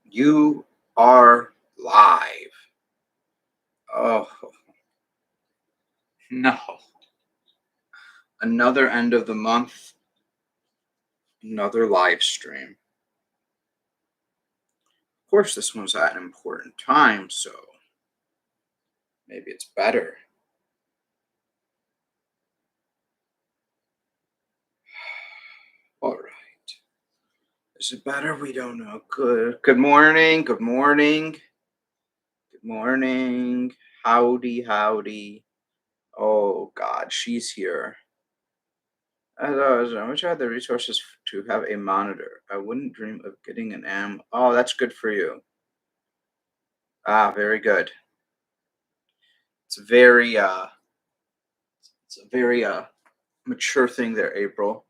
You are live. Oh, no. Another end of the month, another live stream. Of course, this one's at an important time, so maybe it's better. All right. Is it better? We don't know. Good. Good morning. Good morning. Good morning. Howdy, howdy. Oh, God, she's here. I wish I had the resources to have a monitor. I wouldn't dream of getting an M. Oh, that's good for you. Ah, very good. It's it's a very mature thing there, April.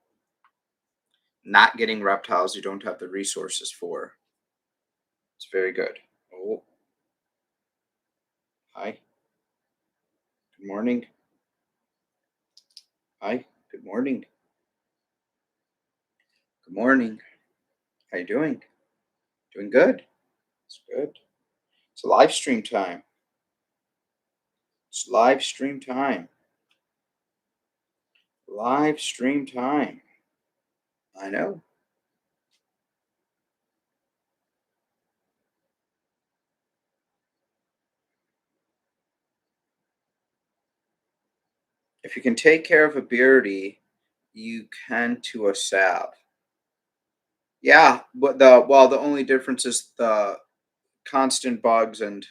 Not getting reptiles you don't have the resources for. It's very good. Oh, hi. Good morning. Hi. Good morning. Good morning. How you doing? Doing good. It's good. It's live stream time. It's live stream time. Live stream time. I know. If you can take care of a beardy, you can to a sav. Yeah, but the only difference is the constant bugs and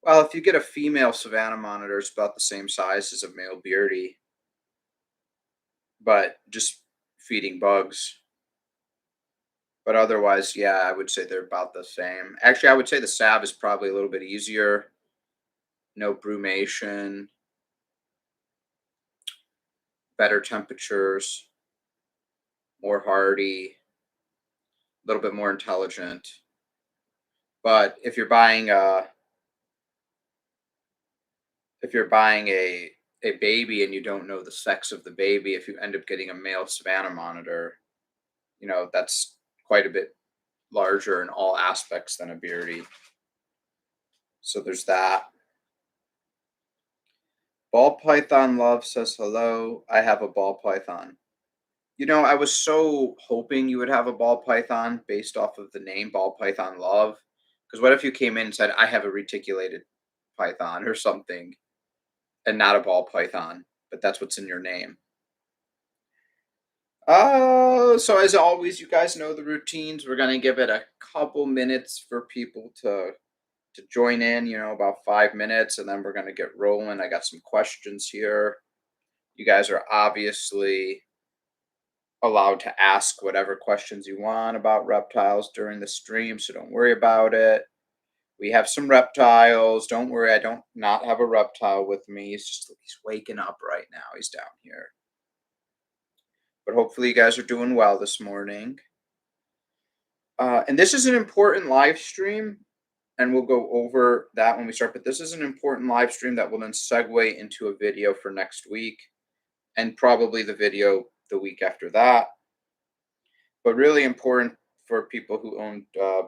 if you get a female Savannah monitor, it's about the same size as a male beardy, but just feeding bugs. But otherwise, yeah, I would say they're about the same. Actually, I would say the sav is probably a little bit easier. No brumation, better temperatures, more hardy, a little bit more intelligent. But if you're buying a baby and you don't know the sex of the baby, if you end up getting a male Savannah monitor, that's quite a bit larger in all aspects than a beardy. So there's that. Ball Python Love says hello. I have a ball python. I was so hoping you would have a ball python based off of the name Ball Python Love. Because what if you came in and said, I have a reticulated python or something, and not a ball python, but that's what's in your name? So as always, you guys know the routines. We're gonna give it a couple minutes for people to join in, about 5 minutes, and then we're gonna get rolling. I got some questions here. You guys are obviously allowed to ask whatever questions you want about reptiles during the stream, so don't worry about it. We have some reptiles. Don't worry, I don't not have a reptile with me. He's waking up right now. He's down here. But hopefully you guys are doing well this morning. And this is an important live stream, and we'll go over that when we start. But this is an important live stream that will then segue into a video for next week, and probably the video the week after that. But really important for people who own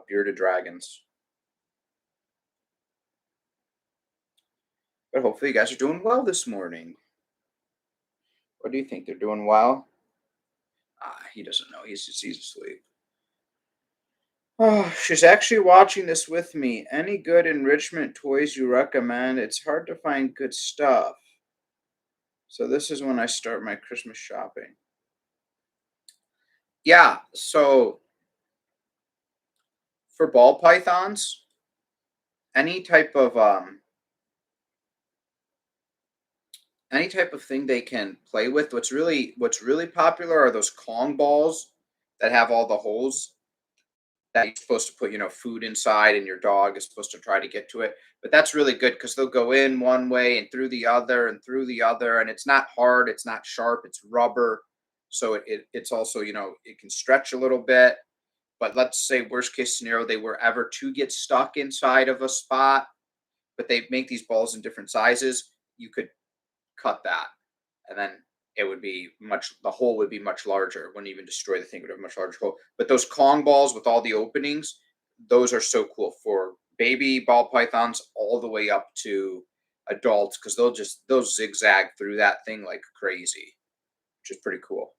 bearded dragons. But hopefully you guys are doing well this morning. What do you think? They're doing well? He doesn't know. He's asleep. Oh, she's actually watching this with me. Any good enrichment toys you recommend? It's hard to find good stuff. So this is when I start my Christmas shopping. Yeah, so for ball pythons, any type of thing they can play with. What's really popular are those Kong balls that have all the holes that you're supposed to put, food inside, and your dog is supposed to try to get to it. But that's really good because they'll go in one way and through the other and through the other, and it's not hard, it's not sharp, it's rubber. So it's also, it can stretch a little bit. But let's say worst case scenario, they were ever to get stuck inside of a spot, but they make these balls in different sizes. You could cut that and then it would be the hole would be much larger. It wouldn't even destroy the thing, it would have a much larger hole. But those Kong balls with all the openings, those are so cool for baby ball pythons all the way up to adults, because they'll zigzag through that thing like crazy, which is pretty cool.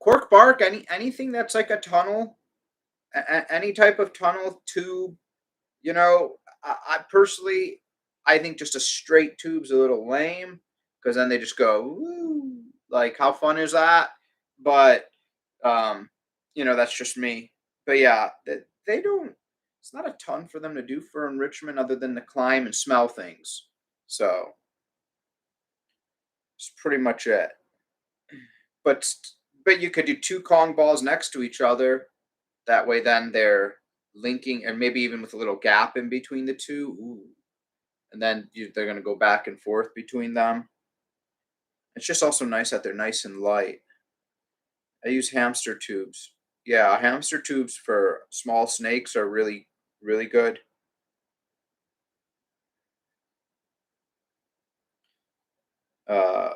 Cork bark, anything that's like a tunnel, any type of tunnel tube. I personally, I think just a straight tube's a little lame, because then they just go, woo, like how fun is that? But um, that's just me. But yeah, they don't. It's not a ton for them to do for enrichment other than to climb and smell things. So it's pretty much it. But but you could do two Kong balls next to each other. That way, then they're linking, and maybe even with a little gap in between the two. Ooh. And then they're going to go back and forth between them. It's just also nice that they're nice and light. I use hamster tubes. Yeah, hamster tubes for small snakes are really, really good. Uh,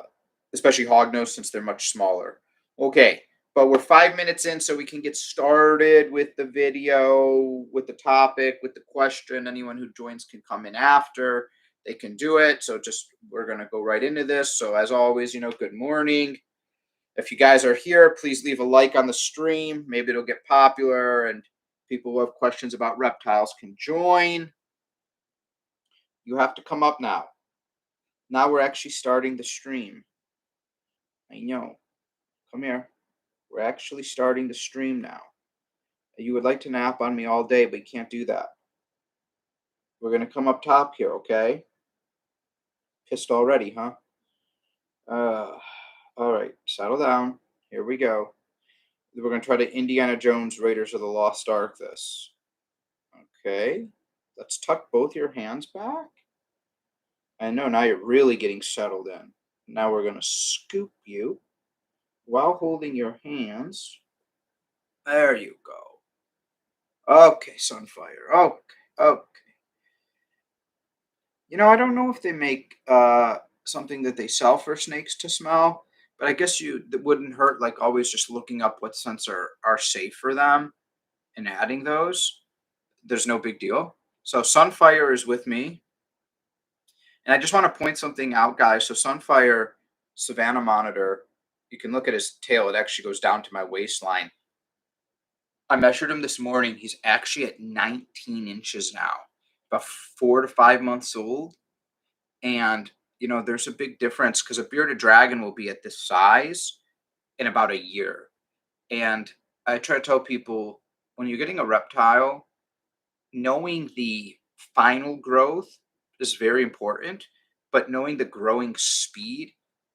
Especially hognose, since they're much smaller. Okay, but we're 5 minutes in, so we can get started with the video, with the topic, with the question. Anyone who joins can come in after. They can do it. So just we're gonna go right into this. So as always, good morning. If you guys are here, please leave a like on the stream. Maybe it'll get popular, and people who have questions about reptiles can join. You have to come up now. Now we're actually starting the stream. I know. Come here. We're actually starting to stream now. You would like to nap on me all day, but you can't do that. We're going to come up top here, okay? Pissed already, huh? Uh, all right, settle down. Here we go. We're going to try to Indiana Jones Raiders of the Lost Ark this. Okay. Let's tuck both your hands back. I know, now you're really getting settled in. Now we're going to scoop you while holding your hands. There you go. Okay, Sunfire. Okay, okay. I don't know if they make something that they sell for snakes to smell, but I guess it wouldn't hurt, like, always just looking up what scents are safe for them and adding those. There's no big deal. So Sunfire is with me, and I just want to point something out, guys. So Sunfire Savannah monitor, you can look at his tail. It actually goes down to my waistline. I measured him this morning. He's actually at 19 inches now, about 4 to 5 months old. And, there's a big difference, because a bearded dragon will be at this size in about a year. And I try to tell people, when you're getting a reptile, knowing the final growth is very important, but knowing the growing speed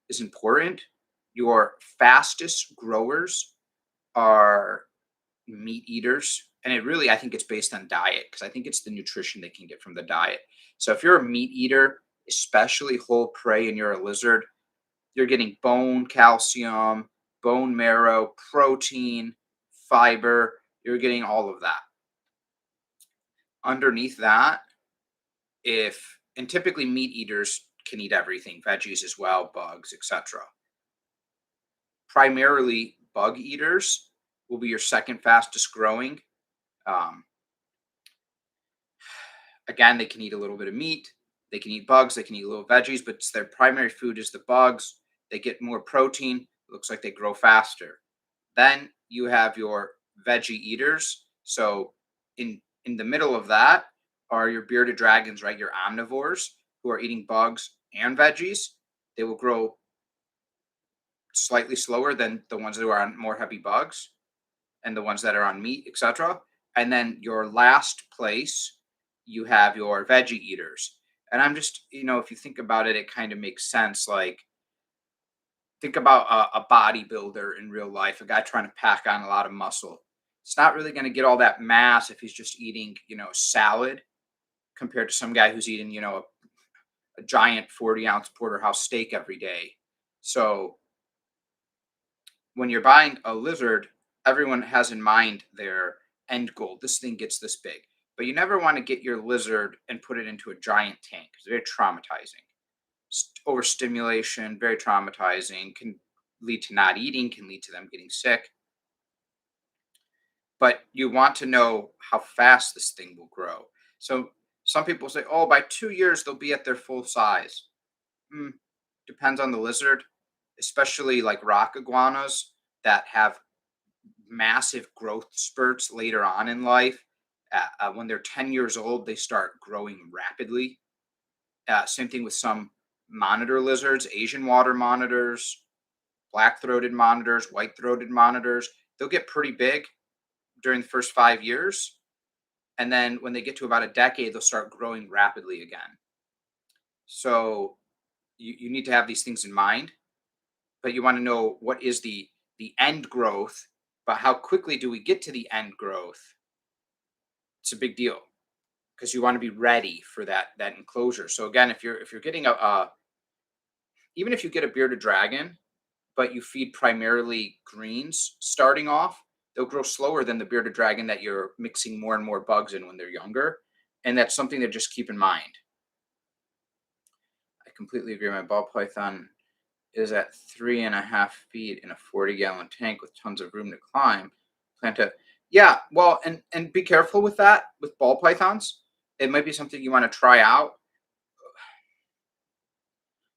is important. Your fastest growers are meat eaters, and I think it's based on diet, because I think it's the nutrition they can get from the diet. So if you're a meat eater, especially whole prey, and you're a lizard, you're getting bone calcium, bone marrow, protein, fiber. You're getting all of that. Underneath that, and typically meat eaters can eat everything, veggies as well, bugs, etc. Primarily bug eaters will be your second fastest growing. Um, Again, they can eat a little bit of meat, they can eat bugs, they can eat little veggies, but their primary food is the bugs. They get more protein. It looks like they grow faster. Then you have your veggie eaters. So in the middle of that are your bearded dragons, right? Your omnivores, who are eating bugs and veggies. They will grow slightly slower than the ones that are on more heavy bugs and the ones that are on meat, etc. And then your last place, you have your veggie eaters. And I'm just, if you think about it, it kind of makes sense. Like, think about a bodybuilder in real life, a guy trying to pack on a lot of muscle. It's not really going to get all that mass if he's just eating, salad, compared to some guy who's eating, a giant 40-ounce porterhouse steak every day. So when you're buying a lizard, everyone has in mind their end goal. This thing gets this big. but you never want to get your lizard and put it into a giant tank. It's very traumatizing. Overstimulation, very traumatizing, can lead to not eating, can lead to them getting sick. But you want to know how fast this thing will grow. So some people say, oh, by 2 years, they'll be at their full size. Mm, depends on the lizard, especially like rock iguanas that have massive growth spurts later on in life. When they're 10 years old, they start growing rapidly. Same thing with some monitor lizards, Asian water monitors, black throated monitors, white throated monitors. They'll get pretty big during the first 5 years. And then when they get to about a decade, they'll start growing rapidly again. So you need to have these things in mind, but you want to know what is the end growth, but how quickly do we get to the end growth? It's a big deal because you want to be ready for that enclosure. So again, if you're getting a even if you get a bearded dragon, but you feed primarily greens starting off, they'll grow slower than the bearded dragon that you're mixing more and more bugs in when they're younger. And that's something to just keep in mind. I completely agree. My ball python is at 3.5 feet in a 40-gallon tank with tons of room to climb. Plan to, yeah, well, and be careful with that with ball pythons. It might be something you want to try out.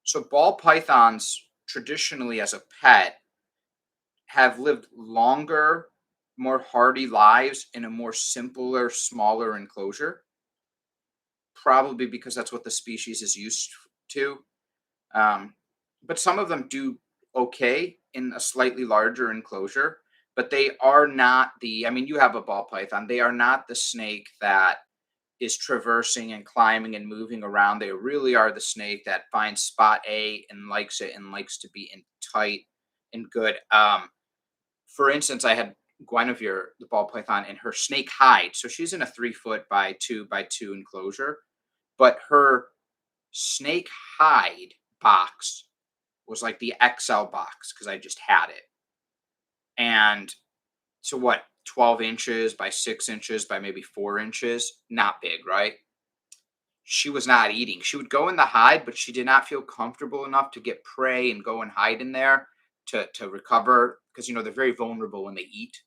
So ball pythons traditionally as a pet have lived longer, more hardy lives in a more simpler, smaller enclosure, probably because that's what the species is used to. Um, but some of them do okay in a slightly larger enclosure, but they are not I mean, you have a ball python, they are not the snake that is traversing and climbing and moving around. They really are the snake that finds spot A and likes it and likes to be in tight and good. For instance, I had Guinevere, the ball python, and her snake hide. So she's in a 3 foot by 2 by 2 enclosure, but her snake hide box was like the XL box because I just had it. And so what, 12 inches by 6 inches by maybe 4 inches? Not big, right? She was not eating. She would go in the hide, but she did not feel comfortable enough to get prey and go and hide in there to recover because they're very vulnerable when they eat.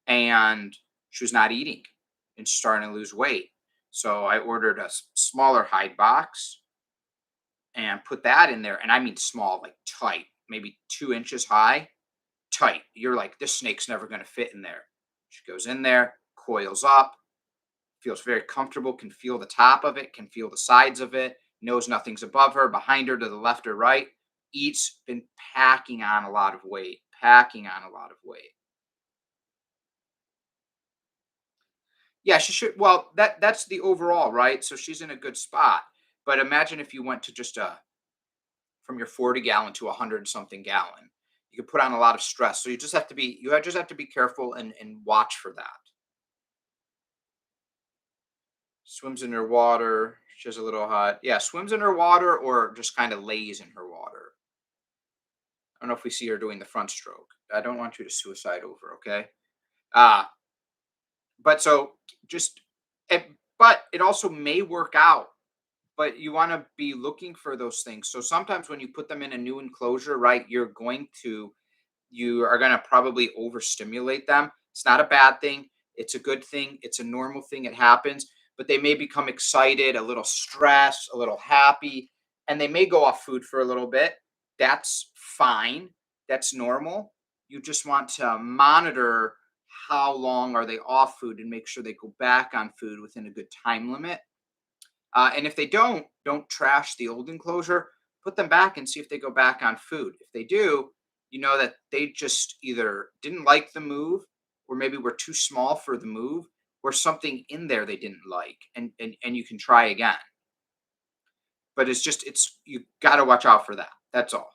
And she was not eating and starting to lose weight. So I ordered a smaller hide box and put that in there. And I mean small, like tight, maybe 2 inches high, tight. You're like, this snake's never going to fit in there. She goes in there, coils up, feels very comfortable, can feel the top of it, can feel the sides of it, knows nothing's above her, behind her, to the left or right, eats, been packing on a lot of weight, packing on a lot of weight. Yeah, she should. Well, that's the overall, right? So she's in a good spot. But imagine if you went to just from your 40-gallon to 100 something gallon. You could put on a lot of stress. So just have to be careful and watch for that. Swims in her water. She's a little hot. Yeah, swims in her water or just kind of lays in her water. I don't know if we see her doing the front stroke. I don't want you to suicide over, okay? Uh, but so just, but it also may work out, but you want to be looking for those things. So sometimes when you put them in a new enclosure, right, you are going to probably overstimulate them. It's not a bad thing. It's a good thing. It's a normal thing. It happens, but they may become excited, a little stressed, a little happy, and they may go off food for a little bit. That's fine. That's normal. You just want to monitor how long are they off food and make sure they go back on food within a good time limit. And if they don't trash the old enclosure. Put them back and see if they go back on food. If they do, you know that they just either didn't like the move, or maybe were too small for the move, or something in there they didn't like, and you can try again. But it's you got to watch out for that. That's all.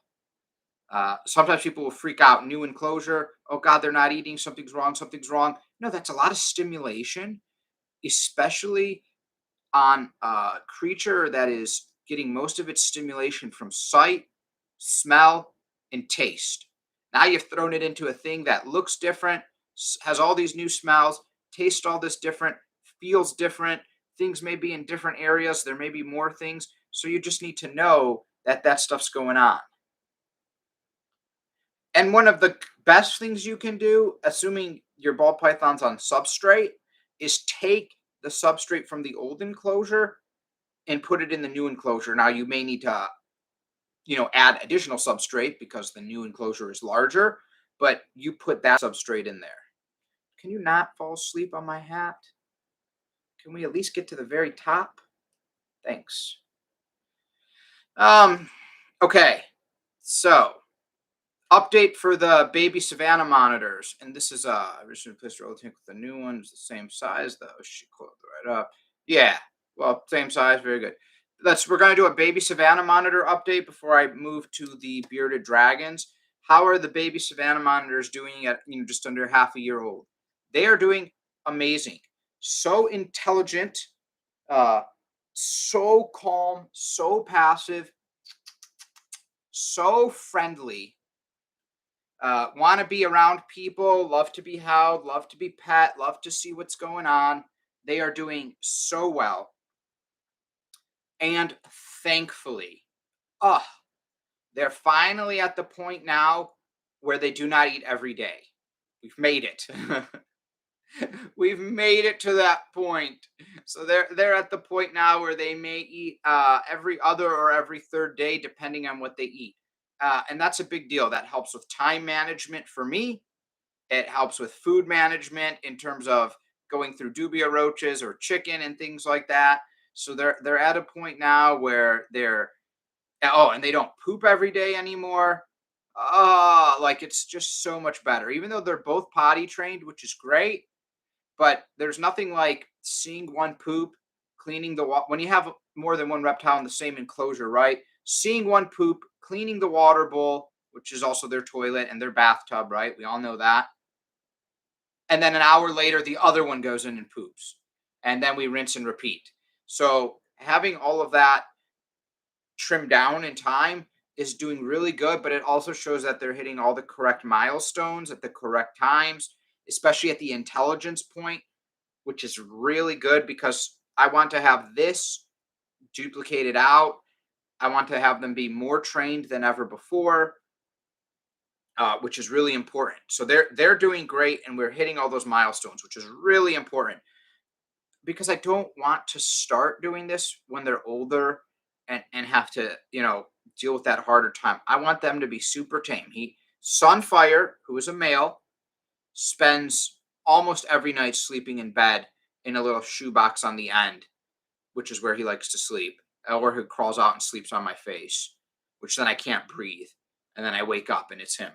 Sometimes people will freak out. New enclosure. Oh God, they're not eating. Something's wrong. Something's wrong. No, that's a lot of stimulation, especially on a creature that is getting most of its stimulation from sight, smell, and taste. Now you've thrown it into a thing that looks different, has all these new smells, tastes all this different, feels different. Things may be in different areas. There may be more things. So you just need to know that that stuff's going on. And one of the best things you can do, assuming your ball python's on substrate, is take the substrate from the old enclosure and put it in the new enclosure. Now you may need to, add additional substrate because the new enclosure is larger, but you put that substrate in there. Can you not fall asleep on my hat? Can we at least get to the very top? Thanks. Um, okay. So update for the baby Savannah monitors, and this is originally placed relative with the new one. It's the same size though. She closed it right up. Yeah, well, same size, very good. We're gonna do a baby Savannah monitor update before I move to the bearded dragons. How are the baby Savannah monitors doing at just under half a year old? They are doing amazing. So intelligent, uh, so calm, so passive, so friendly, want to be around people, love to be held, love to be pet, love to see what's going on. They are doing so well. And thankfully, uh, they're finally at the point now where they do not eat every day. We've made it. We've made it to that point. So they're at the point now where they may eat every other or every third day, depending on what they eat. And that's a big deal. That helps with time management for me. It helps with food management in terms of going through dubia roaches or chicken and things like that. So they're at a point now where and they don't poop every day anymore. Like it's just so much better. Even though they're both potty trained, which is great, but there's nothing like seeing one poop, cleaning the water when you have more than one reptile in the same enclosure, right? Seeing one poop, cleaning the water bowl, which is also their toilet and their bathtub, right? We all know that. And then an hour later, the other one goes in and poops. And then we rinse and repeat. So having all of that trimmed down in time is doing really good, but it also shows that they're hitting all the correct milestones at the correct times, especially at the intelligence point, which is really good because I want to have this duplicated out. I want to have them be more trained than ever before, which is really important. So they're doing great, and we're hitting all those milestones, which is really important because I don't want to start doing this when they're older and have to deal with that harder time. I want them to be super tame. Sunfire, who is a male, spends almost every night sleeping in bed in a little shoebox on the end, which is where he likes to sleep, or he crawls out and sleeps on my face, which then I can't breathe, and then I wake up and it's him.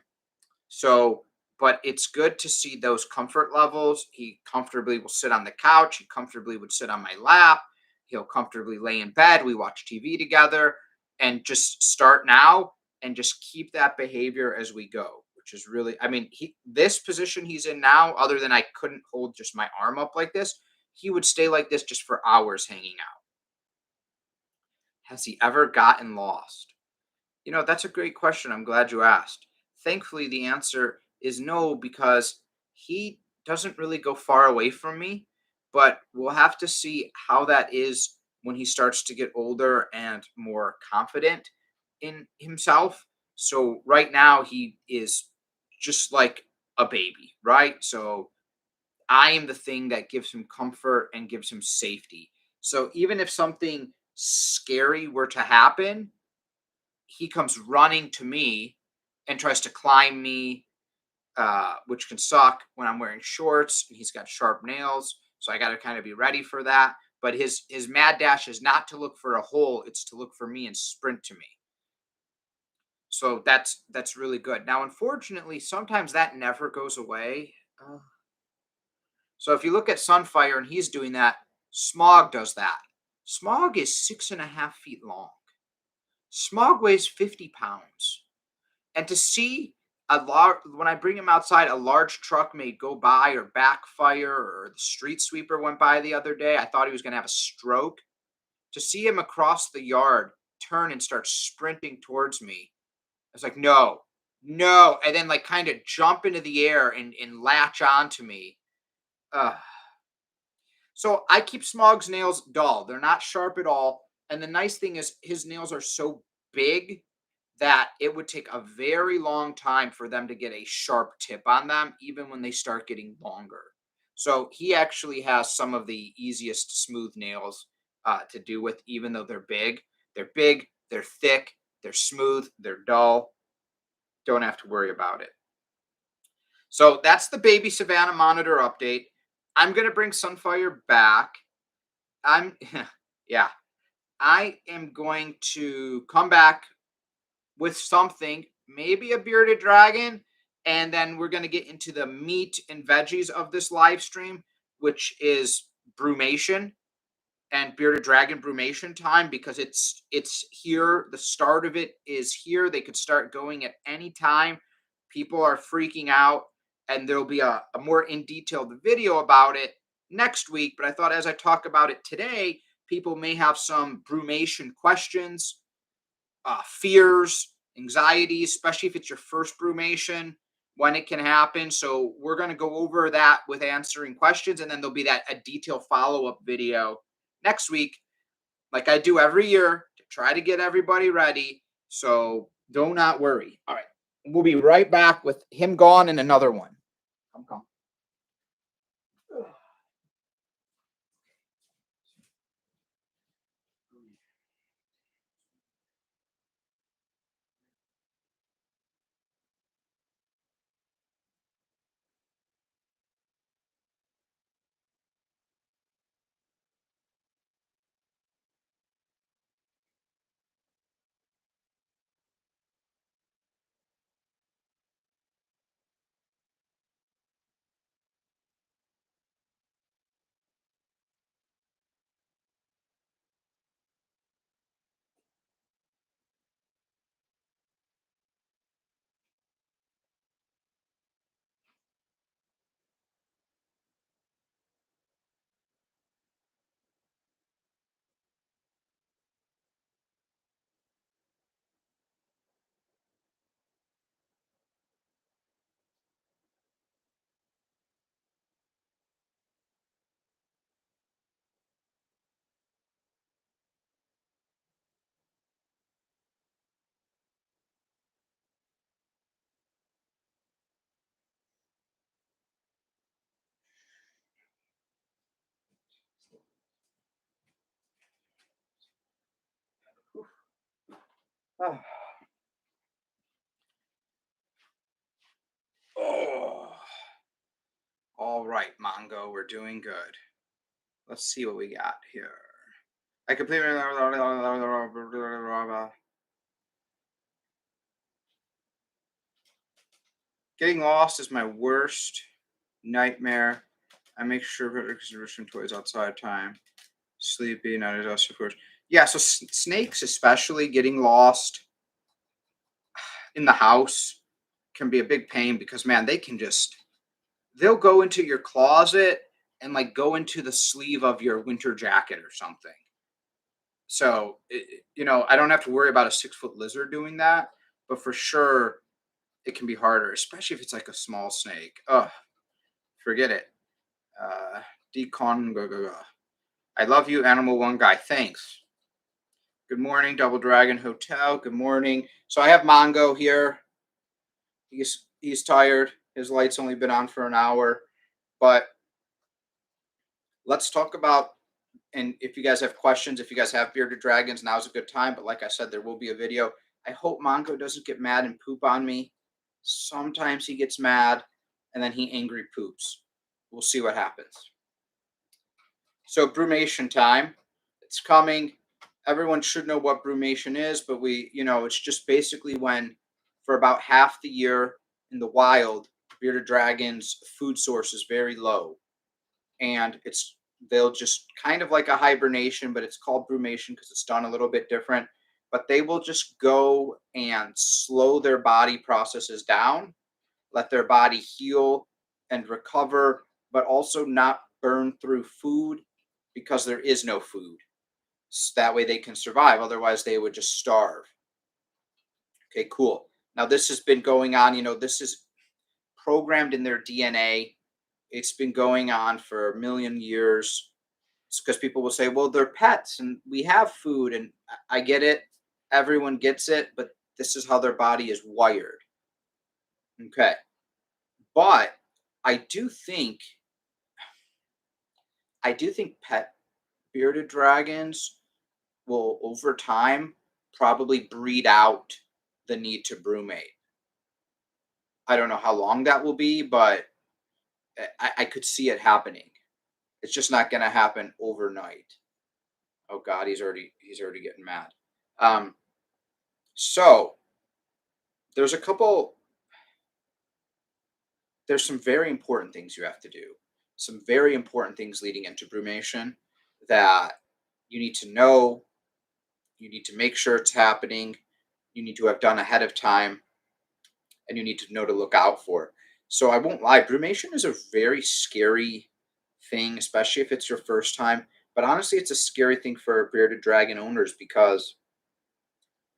So, but it's good to see those comfort levels. He comfortably will sit on the couch. He comfortably would sit on my lap. He'll comfortably lay in bed. We watch TV together and just start now and just keep that behavior as we go, which is really, I mean, this position he's in now, other than I couldn't hold just my arm up like this, he would stay like this just for hours hanging out. Has he ever gotten lost? That's a great question. I'm glad you asked. Thankfully, the answer is no, because he doesn't really go far away from me, but we'll have to see how that is when he starts to get older and more confident in himself. So, right now, he is just like a baby, right? So, I am the thing that gives him comfort and gives him safety. So, even if something scary were to happen, he comes running to me and tries to climb me, which can suck when I'm wearing shorts and he's got sharp nails. So I got to kind of be ready for that. But his mad dash is not to look for a hole; it's to look for me and sprint to me. So that's really good. Now, unfortunately, sometimes that never goes away. So if you look at Sunfire and he's doing that, Smog does that. Smog is 6.5 feet long. Smog weighs 50 pounds. And to see when I bring him outside, a large truck may go by or backfire, or the street sweeper went by the other day. I thought he was going to have a stroke. To see him across the yard turn and start sprinting towards me, I was like, no, no. And then like kind of jump into the air and latch onto me. Uh, So I keep Smog's nails dull. They're not sharp at all. And the nice thing is his nails are so big that it would take a very long time for them to get a sharp tip on them, even when they start getting longer. So he actually has some of the easiest smooth nails to do with, even though they're big. They're big, they're thick, they're smooth, they're dull. Don't have to worry about it. So that's the baby Savannah monitor update. I'm going to bring Sunfire back. I'm, yeah, I am going to come back with something, maybe a bearded dragon, and then we're going to get into the meat and veggies of this live stream, which is brumation and bearded dragon brumation time, because it's here. The start of it is here. They could start going at any time. People are freaking out, and there'll be a more in detailed video about it next week. But I thought as I talk about it today, people may have some brumation questions, fears, anxieties, especially if it's your first brumation, when it can happen. So we're going to go over that with answering questions, and then there'll be that a detailed follow-up video next week, like I do every year, to try to get everybody ready. So do not worry. All right, we'll be right back with him gone and another one. Come. Oh. Oh. All right, Mongo, we're doing good. Let's see what we got here. I completely. Getting lost is my worst nightmare. I make sure to consideration toys outside time. Sleepy, not exhausted, of course. Yeah, so snakes, especially getting lost in the house, can be a big pain because, man, they'll go into your closet and like go into the sleeve of your winter jacket or something. So, I don't have to worry about a 6-foot lizard doing that, but for sure it can be harder, especially if it's like a small snake. Oh, forget it. Uh, Decon, go, go, go. I love you, Animal One Guy. Thanks. Good morning, Double Dragon Hotel. Good morning. So I have Mongo here. He's tired. His light's only been on for an hour, but let's talk about. And if you guys have questions, if you guys have bearded dragons, now's a good time. But like I said, there will be a video. I hope Mongo doesn't get mad and poop on me. Sometimes he gets mad and then he angry poops. We'll see what happens. So brumation time. It's coming. Everyone should know what brumation is, but it's just basically when for about half the year in the wild, bearded dragons' food source is very low. And they'll just kind of like a hibernation, but it's called brumation because it's done a little bit different. But they will just go and slow their body processes down, let their body heal and recover, but also not burn through food because there is no food. So that way they can survive. Otherwise, they would just starve. Okay, cool. Now, this has been going on, this is programmed in their DNA. It's been going on for a million years. because people will say, well, they're pets and we have food. And I get it. Everyone gets it. But this is how their body is wired. Okay. But I do think, pet bearded dragons will over time probably breed out the need to brumate. I don't know how long that will be, but I could see it happening. It's just not going to happen overnight. Oh God, he's already getting mad. Um, so there's a couple. There's some very important things you have to do. Some very important things leading into brumation that you need to know. You need to make sure it's happening. You need to have done ahead of time, and you need to know to look out for. So I won't lie, brumation is a very scary thing, especially if it's your first time. But honestly, it's a scary thing for bearded dragon owners because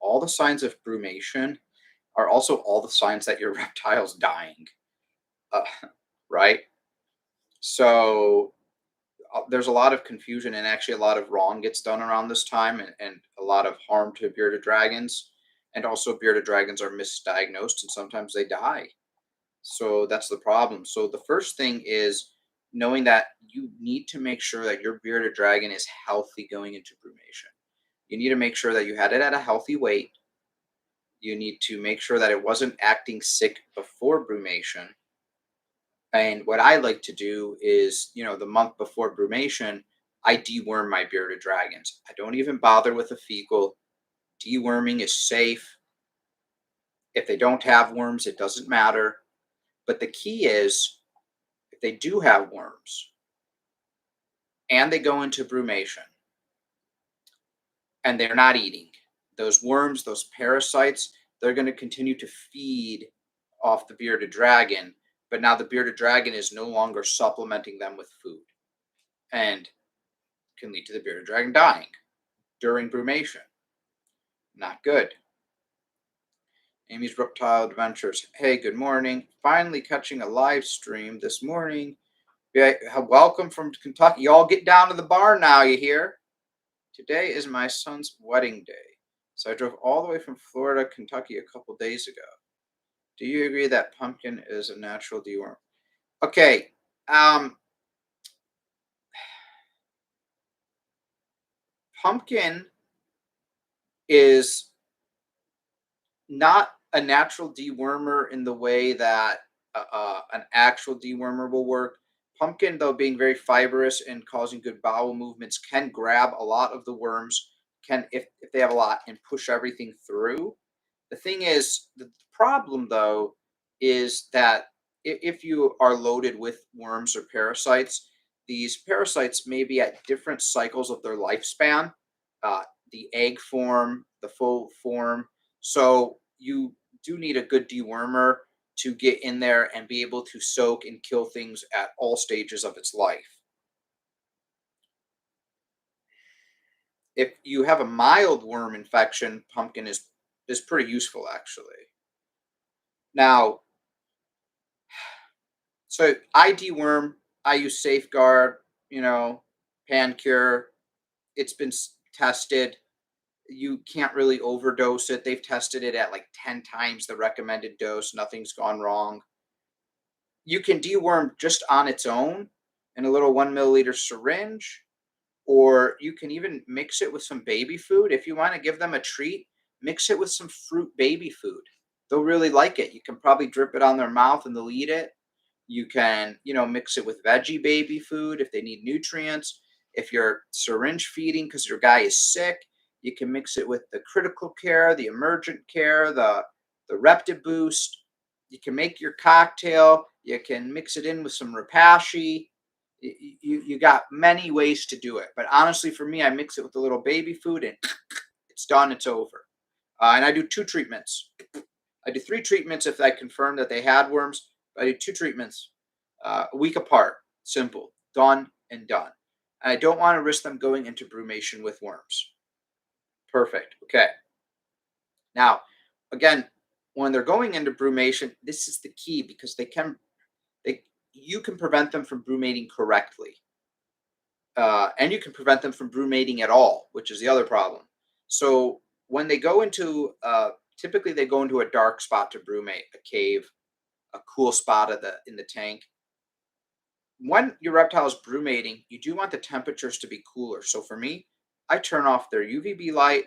all the signs of brumation are also all the signs that your reptile's dying, uh, right? So there's a lot of confusion and actually a lot of wrong gets done around this time, and a lot of harm to bearded dragons. And also, bearded dragons are misdiagnosed and sometimes they die. So that's the problem. So the first thing is knowing that you need to make sure that your bearded dragon is healthy going into brumation. You need to make sure that you had it at a healthy weight. You need to make sure that it wasn't acting sick before brumation. And what I like to do is, the month before brumation, I deworm my bearded dragons. I don't even bother with a fecal. Deworming is safe. If they don't have worms, it doesn't matter. But the key is if they do have worms and they go into brumation and they're not eating, those worms, those parasites, they're going to continue to feed off the bearded dragon. But now the bearded dragon is no longer supplementing them with food and can lead to the bearded dragon dying during brumation. Not good. Amy's Reptile Adventures. Hey, good morning. Finally catching a live stream this morning. Yeah, welcome from Kentucky. Y'all get down to the bar now, you hear? Today is my son's wedding day. So I drove all the way from Florida, Kentucky a couple days ago. Do you agree that pumpkin is a natural deworm? Okay. Pumpkin is not a natural dewormer in the way that an actual dewormer will work. Pumpkin, though, being very fibrous and causing good bowel movements, can grab a lot of the worms, can, if they have a lot, and push everything through. The thing is, the problem, though, is that if you are loaded with worms or parasites, these parasites may be at different cycles of their lifespan, uh, the egg form, the full form. So you do need a good dewormer to get in there and be able to soak and kill things at all stages of its life. If you have a mild worm infection, pumpkin is pretty useful actually. Now, so I deworm, I use Safeguard, Pan Cure. It's been tested. You can't really overdose it. They've tested it at like 10 times the recommended dose. Nothing's gone wrong. You can deworm just on its own in a little 1 milliliter syringe, or you can even mix it with some baby food. If you want to give them a treat, mix it with some fruit baby food. They'll really like it. You can probably drip it on their mouth and they'll eat it. You can, mix it with veggie baby food if they need nutrients. If you're syringe feeding because your guy is sick, you can mix it with the critical care, the emergent care, the Repti Boost. You can make your cocktail. You can mix it in with some Repashy. You got many ways to do it. But honestly, for me, I mix it with a little baby food and it's done. It's over. And I do 2 treatments. I do 3 treatments if I confirm that they had worms. I do 2 treatments a week apart. Simple. Done and done. And I don't want to risk them going into brumation with worms. Perfect. Okay. Now, again, when they're going into brumation, this is the key because you can prevent them from brumating correctly. And you can prevent them from brumating at all, which is the other problem. So when they go into, typically they go into a dark spot to brumate, a cave, a cool spot of in the tank. When your reptile is brumating, you do want the temperatures to be cooler. So for me, I turn off their UVB light.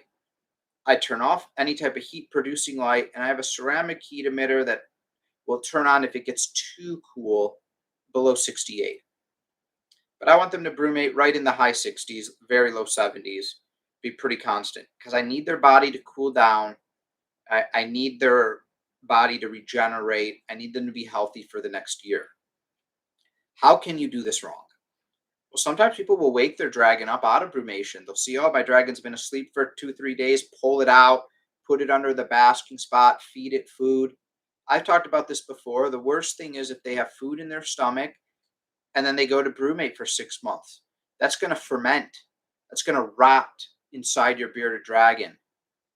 I turn off any type of heat producing light, and I have a ceramic heat emitter that will turn on if it gets too cool below 68. But I want them to brumate right in the high 60s, very low 70s, be pretty constant because I need their body to cool down. I need their body to regenerate. I need them to be healthy for the next year. How can you do this wrong? Well, sometimes people will wake their dragon up out of brumation. They'll see, oh, my dragon's been asleep for 2, 3 days, pull it out, put it under the basking spot, feed it food. I've talked about this before. The worst thing is if they have food in their stomach and then they go to brumate for 6 months. That's going to ferment. That's going to rot inside your bearded dragon.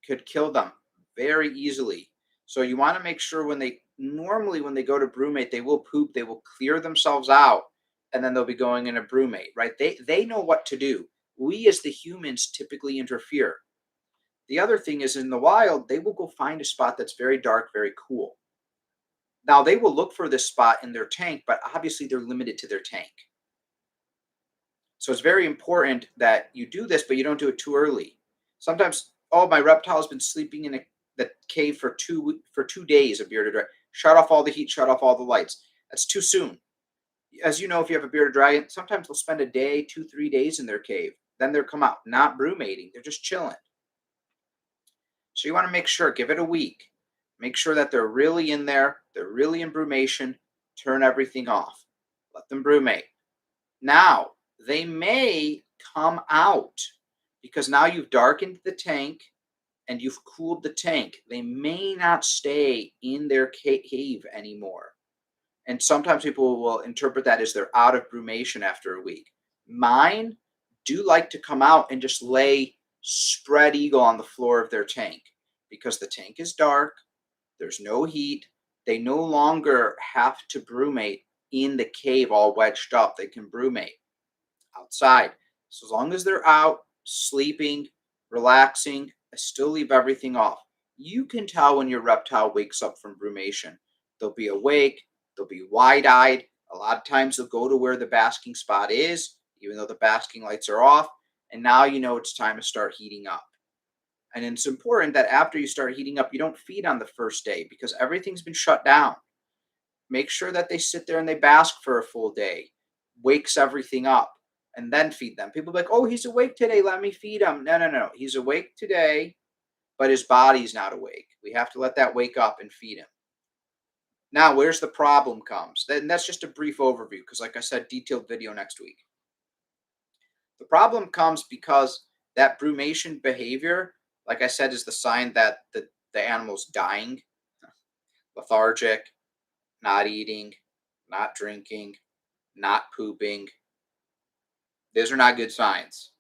Could kill them very easily. So you want to make sure when they go to brumate, they will poop, they will clear themselves out, and then they'll be going in a brumate, right? They know what to do. We as the humans typically interfere. The other thing is in the wild, they will go find a spot that's very dark, very cool. Now they will look for this spot in their tank, but obviously they're limited to their tank. So it's very important that you do this, but you don't do it too early. Sometimes, oh, my reptile's been sleeping in the cave for 2 days. A bearded dragon. Shut off all the heat. Shut off all the lights. That's too soon. As you know, if you have a bearded dragon, sometimes they'll spend a day, 2, 3 days in their cave. Then they'll come out, not brumating. They're just chilling. So you want to make sure, give it a week. Make sure that they're really in there. They're really in brumation. Turn everything off. Let them brumate. Now, they may come out because now you've darkened the tank and you've cooled the tank. They may not stay in their cave anymore. And sometimes people will interpret that as they're out of brumation after a week. Mine do like to come out and just lay spread eagle on the floor of their tank because the tank is dark. There's no heat. They no longer have to brumate in the cave all wedged up. They can brumate outside. So as long as they're out, sleeping, relaxing, I still leave everything off. You can tell when your reptile wakes up from brumation. They'll be awake, they'll be wide-eyed. A lot of times they'll go to where the basking spot is, even though the basking lights are off. And now you know it's time to start heating up. And it's important that after you start heating up, you don't feed on the first day because everything's been shut down. Make sure that they sit there and they bask for a full day, wakes everything up, and then feed them. People are like, oh, he's awake today. Let me feed him. No. He's awake today, but his body's not awake. We have to let that wake up and feed him. Now, where's the problem comes? Then that's just a brief overview because, like I said, detailed video next week. The problem comes because that brumation behavior, like I said, is the sign that the animal's dying, lethargic, not eating, not drinking, not pooping. Those are not good signs,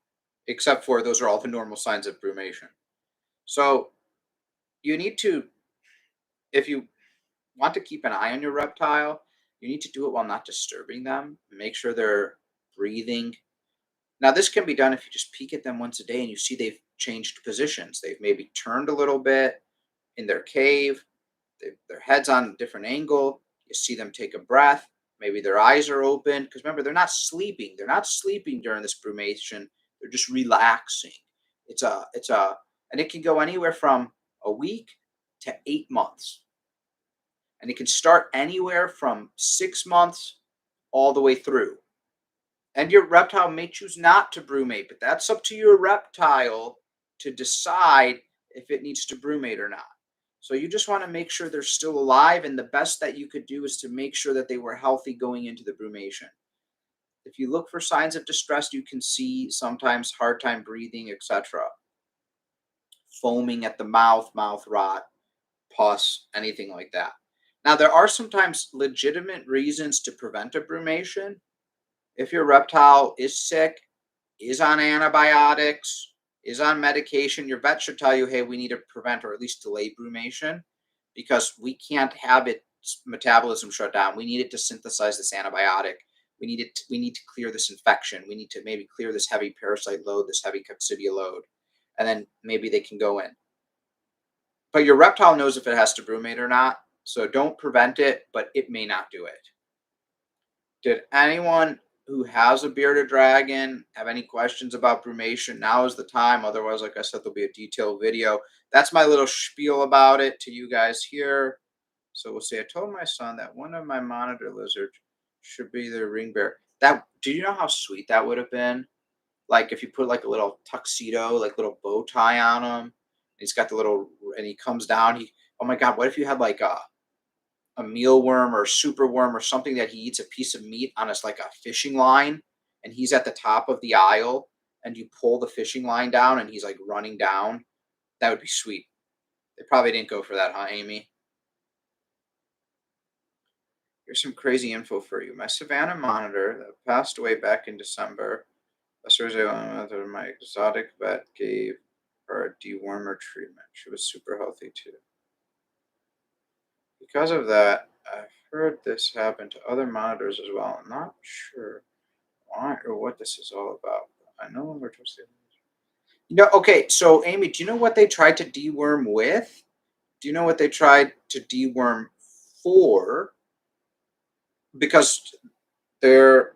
except for those are all the normal signs of brumation. So you need to, if you want to keep an eye on your reptile, you need to do it while not disturbing them. Make sure they're breathing. Now, this can be done if you just peek at them once a day and you see they've changed positions. They've maybe turned a little bit in their cave. Their head's on a different angle. You see them take a breath. Maybe their eyes are open. Because remember, they're not sleeping. They're not sleeping during this brumation. They're just relaxing. And it can go anywhere from a week to 8 months. And it can start anywhere from 6 months all the way through. And your reptile may choose not to brumate, but that's up to your reptile to decide if it needs to brumate or not. So you just want to make sure they're still alive, and the best that you could do is to make sure that they were healthy going into the brumation. If you look for signs of distress, you can see sometimes hard time breathing, etc. Foaming at the mouth rot, pus, anything like that. Now, there are sometimes legitimate reasons to prevent a brumation. If your reptile is sick, is on antibiotics, is on medication, your vet should tell you, hey, we need to prevent or at least delay brumation because we can't have its metabolism shut down. We need it to synthesize this antibiotic. we need to clear this infection. We need to maybe clear this heavy parasite load, this heavy coccidia load, and then maybe they can go in. But your reptile knows if it has to brumate or not, so don't prevent it, but it may not do it. Did anyone who has a bearded dragon have any questions about brumation? Now is the time. Otherwise, like I said, there'll be a detailed video. That's my little spiel about it to you guys here. So we'll see. I told my son that one of my monitor lizards should be the ring bear. That, do you know how sweet that would have been? Like if you put like a little tuxedo, like little bow tie on him. He's got the little, and he comes down. Oh my God, what if you had like a mealworm or a super worm or something that he eats a piece of meat on us like a fishing line, and he's at the top of the aisle, and you pull the fishing line down and he's like running down? That would be sweet. They probably didn't go for that, huh, Amy? Here's some crazy info for you. My Savannah monitor that passed away back in December, a Thursday when my exotic vet gave her a dewormer treatment. She was super healthy too. Because of that, I've heard this happen to other monitors as well. I'm not sure why or what this is all about. I no longer trust it. Okay, so Amy, do you know what they tried to deworm with? Do you know what they tried to deworm for? Because there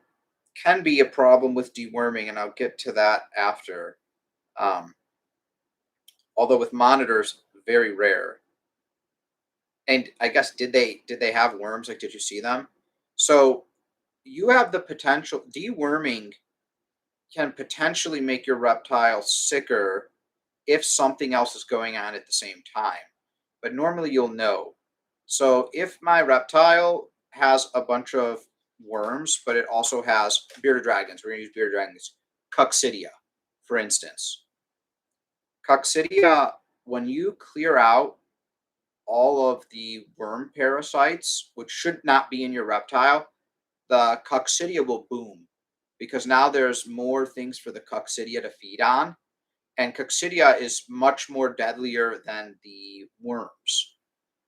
can be a problem with deworming, and I'll get to that after. Um, Although with monitors, very rare. And I guess did they have worms? Like, did you see them? So you have the potential. Deworming can potentially make your reptile sicker if something else is going on at the same time. But normally you'll know. So if my reptile has a bunch of worms, but it also has bearded dragons, we're going to use bearded dragons, coccidia, for instance. Coccidia, when you clear out all of the worm parasites, which should not be in your reptile, the coccidia will boom because now there's more things for the coccidia to feed on. And coccidia is much more deadlier than the worms.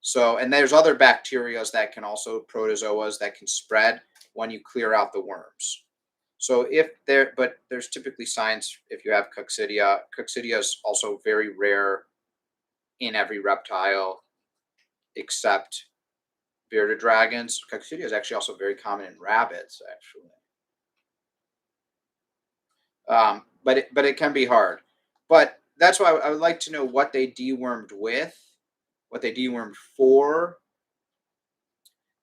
So, and there's other bacterias that can also, protozoas that can spread when you clear out the worms. So but there's typically signs if you have coccidia. Coccidia is also very rare in every reptile except bearded dragons. Coccidia is actually also very common in rabbits, actually. But it can be hard. But that's why I would like to know what they dewormed with, what they dewormed for,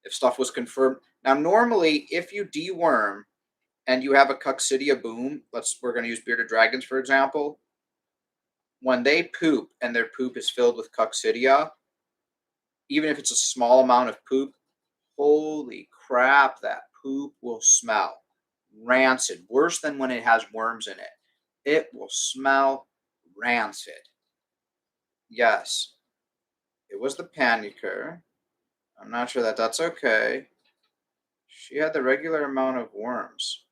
if stuff was confirmed. Now, normally, if you deworm and you have a coccidia boom, we're going to use bearded dragons for example. When they poop and their poop is filled with coccidia, even if it's a small amount of poop, holy crap, that poop will smell rancid, worse than when it has worms in it. It will smell rancid. Yes, it was the panicker. I'm not sure that's okay. She had the regular amount of worms.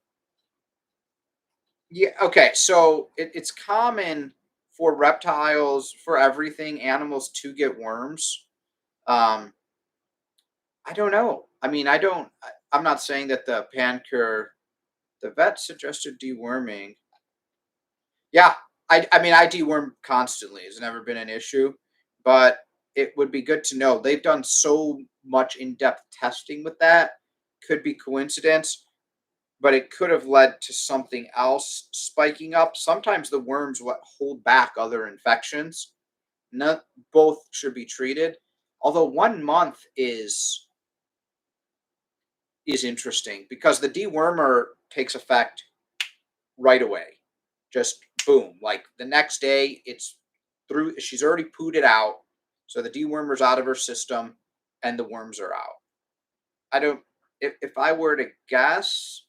Yeah, okay. So it's common for reptiles, for everything, animals to get worms. Um, I don't know. I mean, I'm not saying that the pancur, the vet suggested deworming. Yeah, I mean, I deworm constantly. It's never been an issue, but it would be good to know. They've done so much in-depth testing with that. Could be coincidence, but it could have led to something else spiking up. Sometimes the worms what hold back other infections. Not both should be treated. Although 1 month is interesting because the dewormer takes effect right away. Just boom. Like the next day, it's through. She's already pooed it out. So the dewormer's out of her system and the worms are out. I don't, if I were to guess,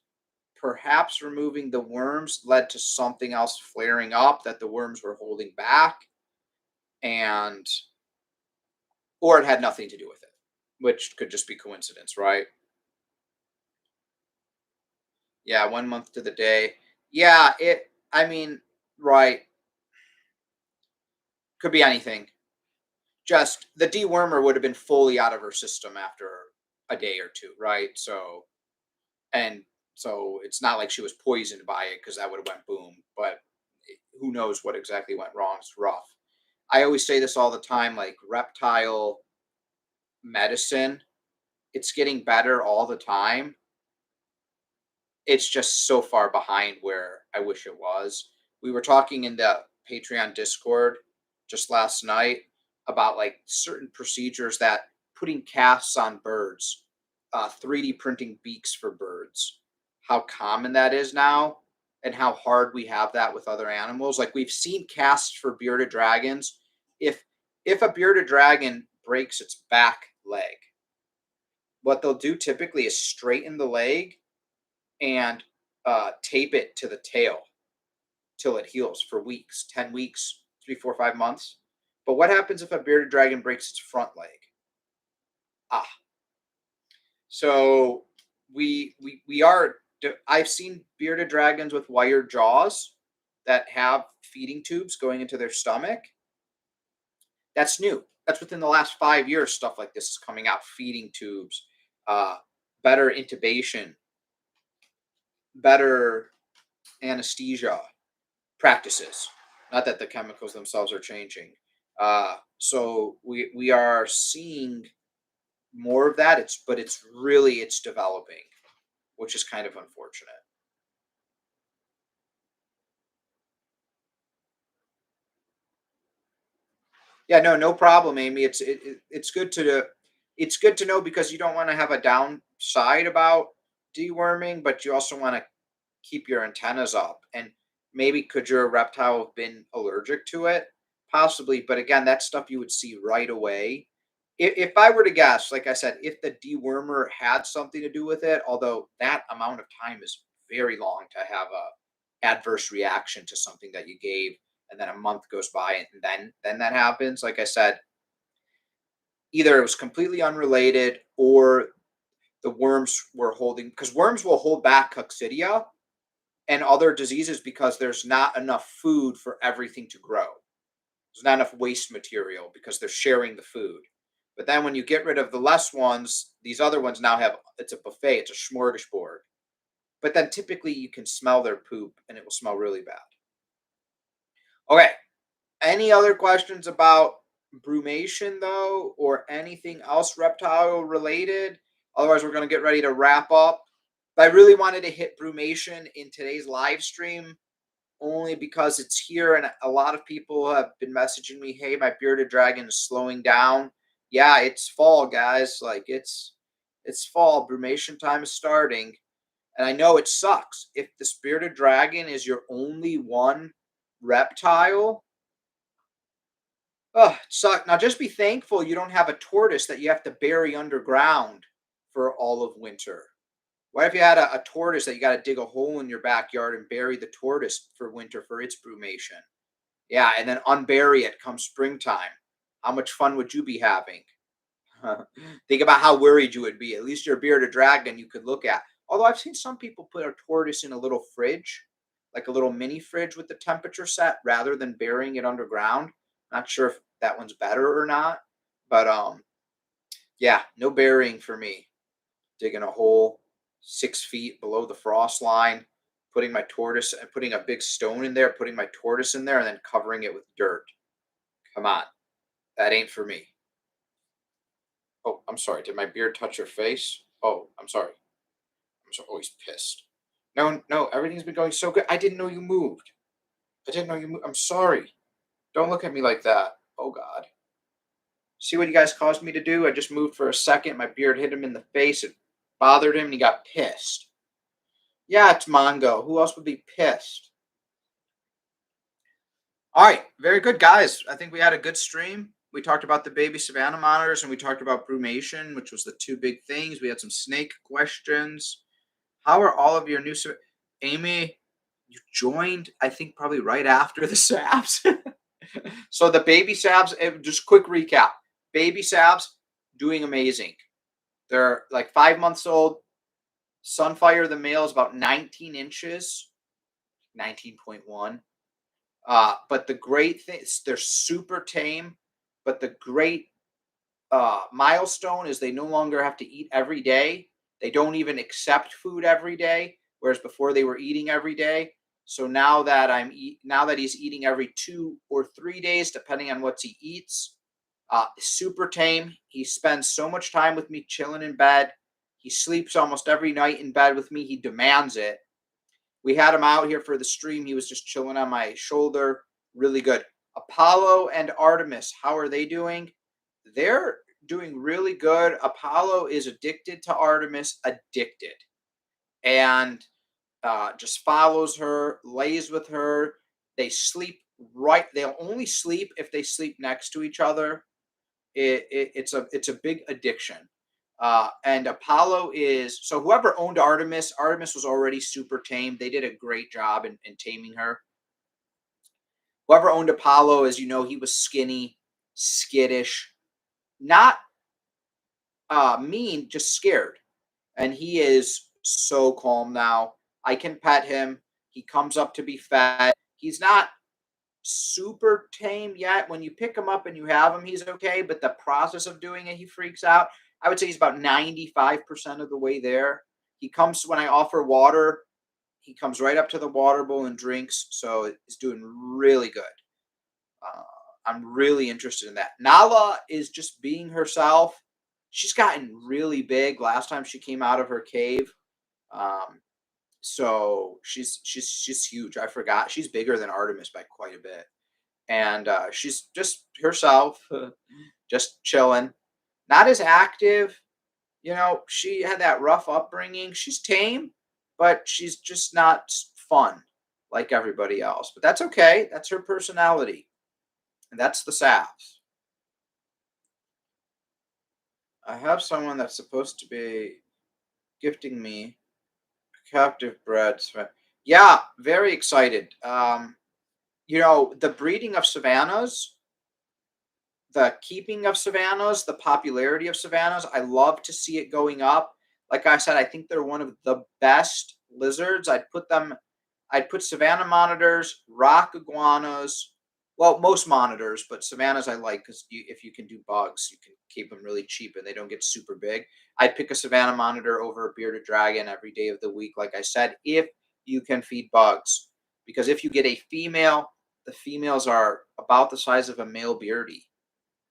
perhaps removing the worms led to something else flaring up that the worms were holding back, and, or it had nothing to do with it, which could just be coincidence, right? Yeah, 1 month to the day. Yeah, I mean, right. Could be anything. Just the dewormer would have been fully out of her system after a day or two, right? So, and So it's not like she was poisoned by it because that would have went boom. But who knows what exactly went wrong? It's rough. I always say this all the time, like reptile medicine, it's getting better all the time. It's just so far behind where I wish it was. We were talking in the Patreon Discord just last night about like certain procedures that putting casts on birds, 3D printing beaks for birds, how common that is now, and how hard we have that with other animals. Like we've seen casts for bearded dragons. If if a bearded dragon breaks its back leg, what they'll do typically is straighten the leg and tape it to the tail till it heals for weeks, 10 weeks, 3, 4, 5 months. But what happens if a bearded dragon breaks its front leg? Ah, so we are. I've seen bearded dragons with wired jaws that have feeding tubes going into their stomach. That's new. That's within the last 5 years. Stuff like this is coming out. Feeding tubes, uh, better intubation, better anesthesia practices. Not that the chemicals themselves are changing. So we are seeing more of that. It's developing, which is kind of unfortunate. Yeah, no problem, Amy. It's good to know because you don't want to have a downside about deworming, but you also want to keep your antennas up. And maybe could your reptile have been allergic to it? Possibly, but again, that's stuff you would see right away. If I were to guess, like I said, if the dewormer had something to do with it, although that amount of time is very long to have a adverse reaction to something that you gave, and then a month goes by, and then that happens. Like I said, either it was completely unrelated, or the worms were holding because worms will hold back coccidia and other diseases because there's not enough food for everything to grow. There's not enough waste material because they're sharing the food. But then when you get rid of the less ones, these other ones now have it's a buffet, it's a smorgasbord. But then typically you can smell their poop and it will smell really bad. Okay. Any other questions about brumation though, or anything else reptile related? Otherwise, we're going to get ready to wrap up. But I really wanted to hit brumation in today's live stream only because it's here and a lot of people have been messaging me, hey, my bearded dragon is slowing down. Yeah, it's fall, guys. Like it's fall. Brumation time is starting. And I know it sucks. If the bearded dragon is your only one reptile, oh, it sucks. Now just be thankful you don't have a tortoise that you have to bury underground for all of winter. What if you had a tortoise that you got to dig a hole in your backyard and bury the tortoise for winter for its brumation? Yeah, and then unbury it come springtime. How much fun would you be having? Think about how worried you would be. At least your bearded dragon you could look at. Although I've seen some people put a tortoise in a little fridge, like a little mini fridge with the temperature set, rather than burying it underground. Not sure if that one's better or not, but yeah, no burying for me. Digging a hole 6 feet below the frost line, putting my tortoise and putting a big stone in there, putting my tortoise in there, and then covering it with dirt. Come on, that ain't for me. Oh, I'm sorry. Did my beard touch your face? Oh, I'm sorry. I'm so always pissed. No, everything's been going so good. I didn't know you moved. I didn't know you moved. I'm sorry. Don't look at me like that. Oh God. See what you guys caused me to do? I just moved for a second. My beard hit him in the face. It bothered him and he got pissed. Yeah, it's Mongo. Who else would be pissed? All right, very good, guys. I think we had a good stream. We talked about the baby Savannah monitors and we talked about brumation, which was the two big things. We had some snake questions. How are all of your new Amy? You joined, I think, probably right after the SABs. So the baby SABs. Just quick recap: baby SABs doing amazing. They're like 5 months old. Sunfire, the male, is about 19 inches, 19.1. But the great thing is they're super tame. But the great milestone is they no longer have to eat every day. They don't even accept food every day. whereas before they were eating every day. So now that now that he's eating every 2 or 3 days, depending on what he eats, super tame. He spends so much time with me chilling in bed. He sleeps almost every night in bed with me. He demands it. We had him out here for the stream. He was just chilling on my shoulder. Really good. Apollo and Artemis, how are they doing? They're doing really good. Apollo is addicted to Artemis, addicted, and just follows her, lays with her. They sleep right. They'll only sleep if they sleep next to each other. It's a big addiction. And Apollo is so whoever owned Artemis, Artemis was already super tame. They did a great job in taming her. Whoever owned Apollo, as you know, he was skinny, skittish, not mean, just scared. And he is so calm now. I can pet him. He comes up to be fed. He's not super tame yet. When you pick him up and you have him, he's okay. But the process of doing it, he freaks out. I would say he's about 95% of the way there. He comes when I offer water. He comes right up to the water bowl and drinks. So he's doing really good. Uh, I'm really interested in that. Nala is just being herself. She's gotten really big last time she came out of her cave. Um, so she's huge. I forgot she's bigger than Artemis by quite a bit, and she's just herself, just chilling, not as active. You know, she had that rough upbringing. She's tame, but she's just not fun like everybody else. But that's okay. That's her personality, and that's the Savs. I have someone that's supposed to be gifting me captive bred. Yeah, very excited. You know, the breeding of Savannahs, the keeping of Savannahs, the popularity of Savannahs, I love to see it going up. Like I said, I think they're one of the best lizards. I'd put Savannah monitors, rock iguanas, well, most monitors, but Savannahs I like because if you can do bugs, you can keep them really cheap and they don't get super big. I'd pick a Savannah monitor over a bearded dragon every day of the week, like I said, if you can feed bugs. Because if you get a female, the females are about the size of a male beardy,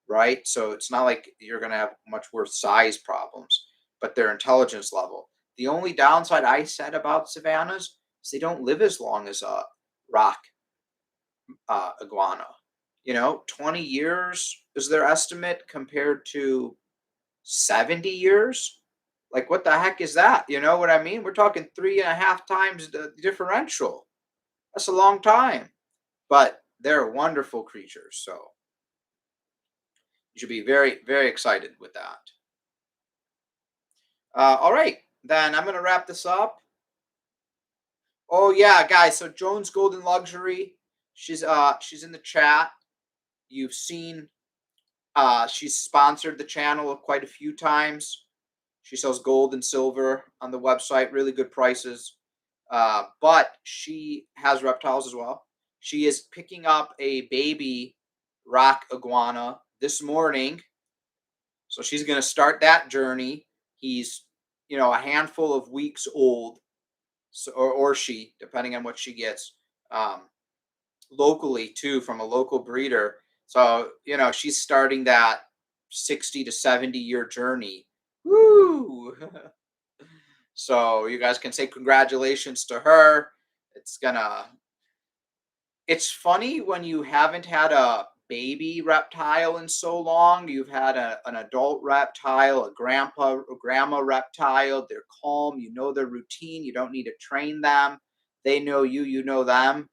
right? So it's not like you're going to have much worse size problems, but their intelligence level. The only downside I said about Savannahs is they don't live as long as a rock iguana. You know, 20 years is their estimate compared to 70 years. Like, what the heck is that? You know what I mean? We're talking 3.5 times the differential. That's a long time, but they're wonderful creatures. So you should be very, very excited with that. All right, then I'm going to wrap this up. Oh yeah, guys. So Jones Golden Luxury, she's in the chat. You've seen she's sponsored the channel quite a few times. She sells gold and silver on the website, really good prices. But she has reptiles as well. She is picking up a baby rock iguana this morning. So she's going to start that journey. He's, you know, a handful of weeks old, so, or she, depending on what she gets, locally too, from a local breeder. So, you know, she's starting that 60 to 70 year journey. Woo! So you guys can say congratulations to her. It's gonna, it's funny when you haven't had a baby reptile in so long. You've had an adult reptile, a grandma reptile. They're calm. You know their routine. You don't need to train them. They know you. You know them.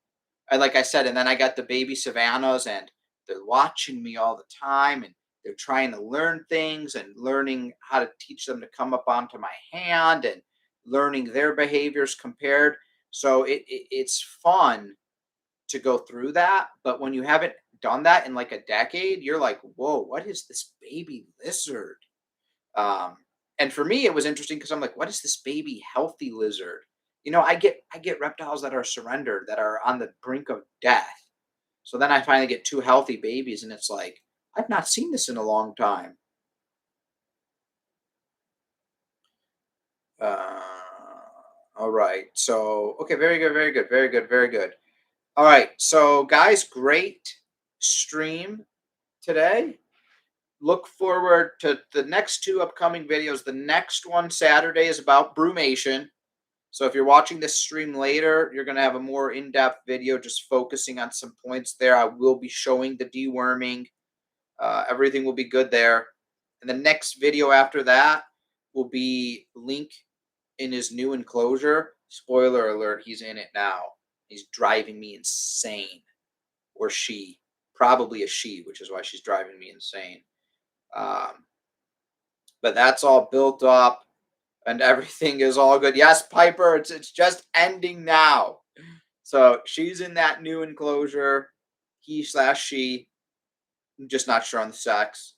And like I said, and then I got the baby Savannahs, and they're watching me all the time, and they're trying to learn things and learning how to teach them to come up onto my hand and learning their behaviors compared. So it's fun to go through that. But when you haven't done that in like a decade, you're like, whoa, what is this baby lizard? Um, and for me, it was interesting because I'm like, what is this baby healthy lizard? You know, I get reptiles that are surrendered, that are on the brink of death. So then I finally get two healthy babies, and it's like, I've not seen this in a long time. Uh, All right. So, okay, very good, very good, very good, very good. All right. So, guys, great stream today. Look forward to the next two upcoming videos. The next one Saturday is about brumation. So if you're watching this stream later, you're going to have a more in-depth video just focusing on some points there. I will be showing the deworming. Everything will be good there. And the next video after that will be Link in his new enclosure. Spoiler alert, he's in it now. He's driving me insane. Or she. Probably a she, which is why she's driving me insane. Um, but that's all built up and everything is all good. Yes, Piper, it's just ending now. So she's in that new enclosure. He slash she. I'm just not sure on the sex.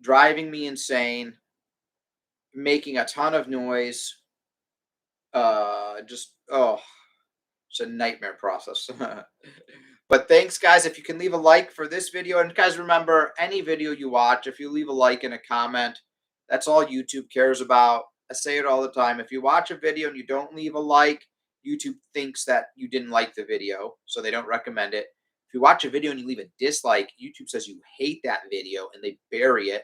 Driving me insane. Making a ton of noise. Just it's a nightmare process. But thanks, guys. If you can leave a like for this video, and guys, remember, any video you watch, if you leave a like and a comment, that's all YouTube cares about. I say it all the time. If you watch a video and you don't leave a like, YouTube thinks that you didn't like the video, so they don't recommend it. If you watch a video and you leave a dislike, YouTube says you hate that video and they bury it.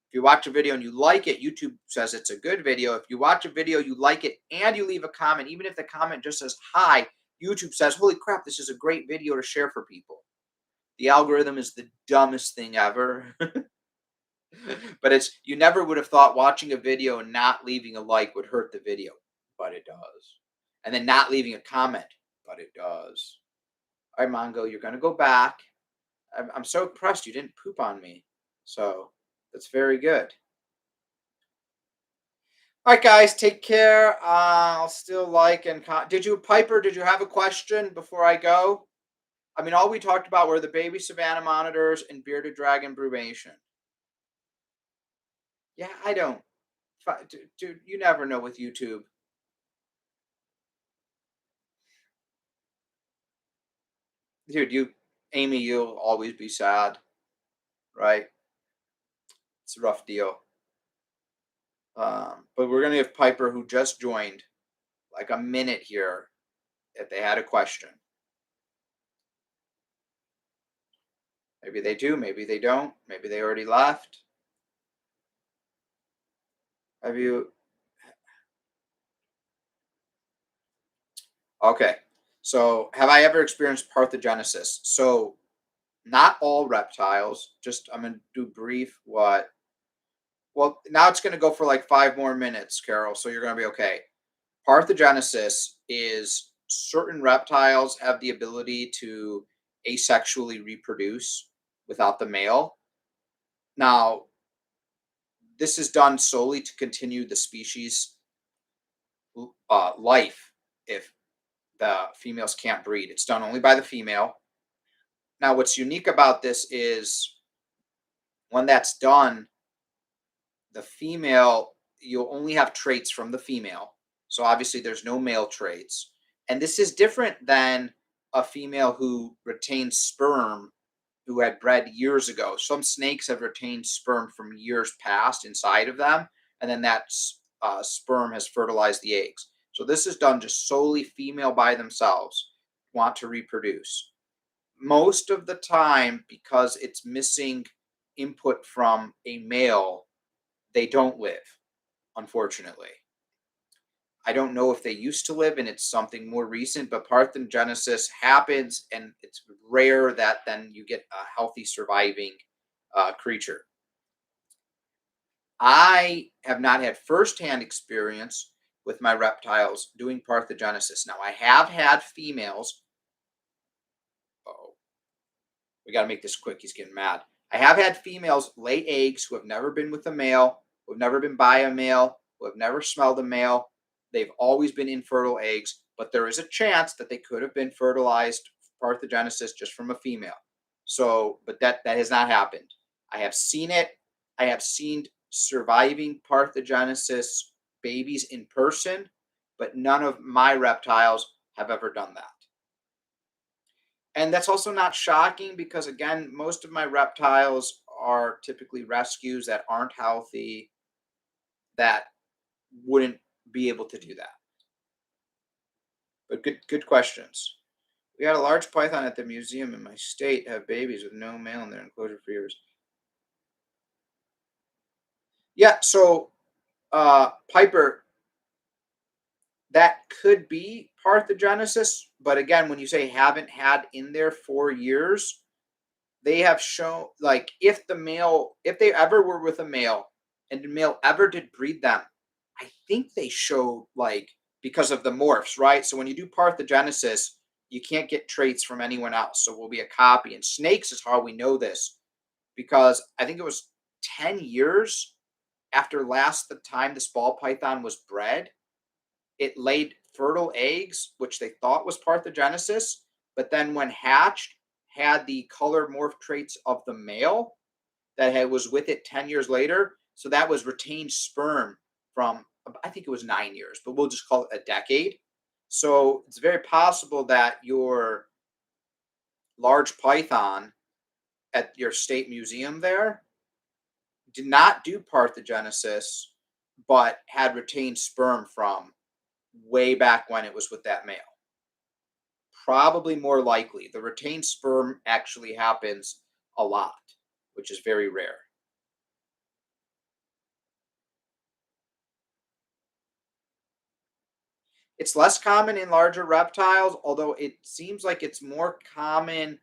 If you watch a video and you like it, YouTube says it's a good video. If you watch a video, you like it, and you leave a comment, even if the comment just says hi, YouTube says, holy crap, this is a great video to share for people. The algorithm is the dumbest thing ever. But it's, you never would have thought watching a video and not leaving a like would hurt the video, but it does. And then not leaving a comment, but it does. All right, Mongo, you're going to go back. I'm so impressed you didn't poop on me. So that's very good. All right, guys, take care. I'll still like and did you, Piper? Did you have a question before I go? I mean, all we talked about were the baby Savannah monitors and bearded dragon brumation. Yeah, I don't. Dude, you never know with YouTube. Dude, Amy, you'll always be sad, right? It's a rough deal. But we're gonna give Piper, who just joined, like a minute here, if they had a question. Maybe they do, maybe they don't, maybe they already left. Have you? Okay. So, have I ever experienced parthenogenesis? So, not all reptiles. Just I'm gonna do brief. What? Well, now it's gonna go for like 5 more minutes, Carol. So you're gonna be okay. Parthenogenesis is certain reptiles have the ability to asexually reproduce without the male. Now, this is done solely to continue the species life if the females can't breed. It's done only by the female. Now, what's unique about this is when that's done, the female, you'll only have traits from the female. So obviously, there's no male traits. And this is different than a female who retains sperm who had bred years ago. Some snakes have retained sperm from years past inside of them, and then that sperm has fertilized the eggs. So this is done just solely female by themselves, want to reproduce. Most of the time, because it's missing input from a male, they don't live, unfortunately. I don't know if they used to live and it's something more recent, but parthenogenesis happens and it's rare that then you get a healthy surviving creature. I have not had firsthand experience with my reptiles doing parthenogenesis. Now, I have had females. Oh, we got to make this quick. He's getting mad. I have had females lay eggs who have never been with a male, who have never been by a male, who have never smelled a male. They've always been infertile eggs, but there is a chance that they could have been fertilized parthenogenesis just from a female. So, but that has not happened. I have seen it. I have seen surviving parthenogenesis babies in person, but none of my reptiles have ever done that. And that's also not shocking because, again, most of my reptiles are typically rescues that aren't healthy, that wouldn't be able to do that. But good questions. We had a large python at the museum in my state have babies with no male in their enclosure for years. Yeah, so Piper, that could be Parthenogenesis, but again, when you say haven't had in there 4 years, they have shown like if they ever were with a male and the male ever did breed them, I think they showed like because of the morphs, right? So when you do Parthenogenesis, you can't get traits from anyone else. So we'll be a copy. And snakes is how we know this because I think it was 10 years after last the time this ball python was bred, it laid fertile eggs, which they thought was Parthenogenesis, but then when hatched, had the color morph traits of the male was with it 10 years later. So that was retained sperm from, I think it was 9 years, but we'll just call it a decade. So it's very possible that your large python at your state museum there did not do Parthenogenesis, but had retained sperm from way back when it was with that male. Probably more likely. The retained sperm actually happens a lot, which is very rare. It's less common in larger reptiles, although it seems like it's more common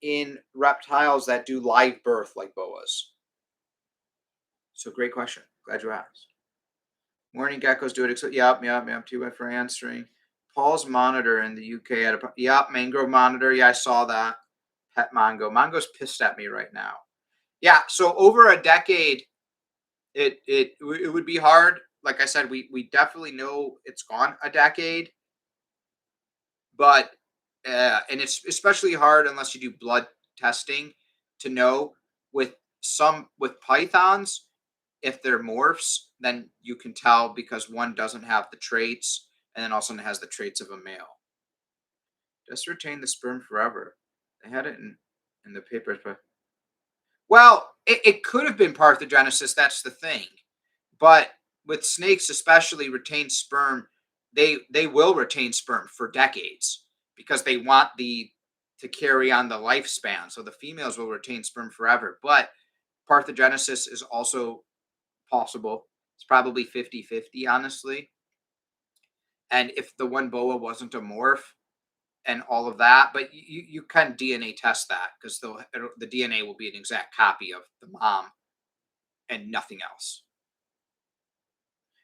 in reptiles that do live birth like boas. So great question. Glad you asked. Morning geckos do it. Yep. Too bad for answering. Paul's Monitor in the UK had a Mangrove Monitor. Yeah, I saw that. Pet Mongo. Mongo's pissed at me right now. Yeah, so over a decade, it would be hard. Like I said, we definitely know it's gone a decade, but and it's especially hard unless you do blood testing to know with pythons if they're morphs, then you can tell because one doesn't have the traits and then also has the traits of a male. Just retain the sperm forever. They had it in the papers, but well, it could have been Parthenogenesis. That's the thing. But with snakes, especially retained sperm, they will retain sperm for decades because they want to carry on the lifespan. So the females will retain sperm forever. But Parthenogenesis is also possible. It's probably 50-50, honestly. And if the one boa wasn't a morph and all of that, but you can DNA test that because the DNA will be an exact copy of the mom and nothing else.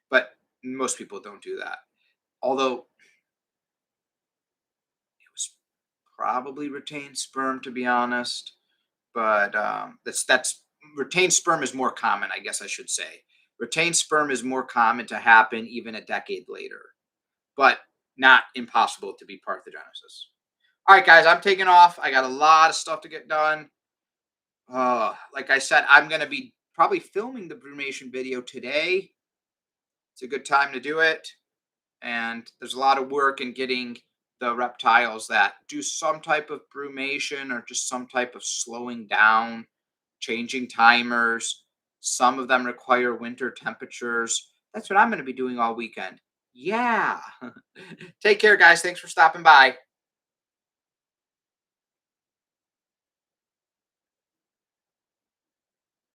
But most people don't do that. Although it was probably retained sperm, to be honest. But that's retained sperm is more common, I guess I should say. Retained sperm is more common to happen even a decade later, but not impossible to be Parthenogenesis. All right, guys, I'm taking off. I got a lot of stuff to get done. Like I said, I'm going to be probably filming the brumation video today. It's a good time to do it. And there's a lot of work in getting the reptiles that do some type of brumation or just some type of slowing down, changing timers. Some of them require winter temperatures. That's what I'm going to be doing all weekend. Yeah. Take care, guys. Thanks for stopping by.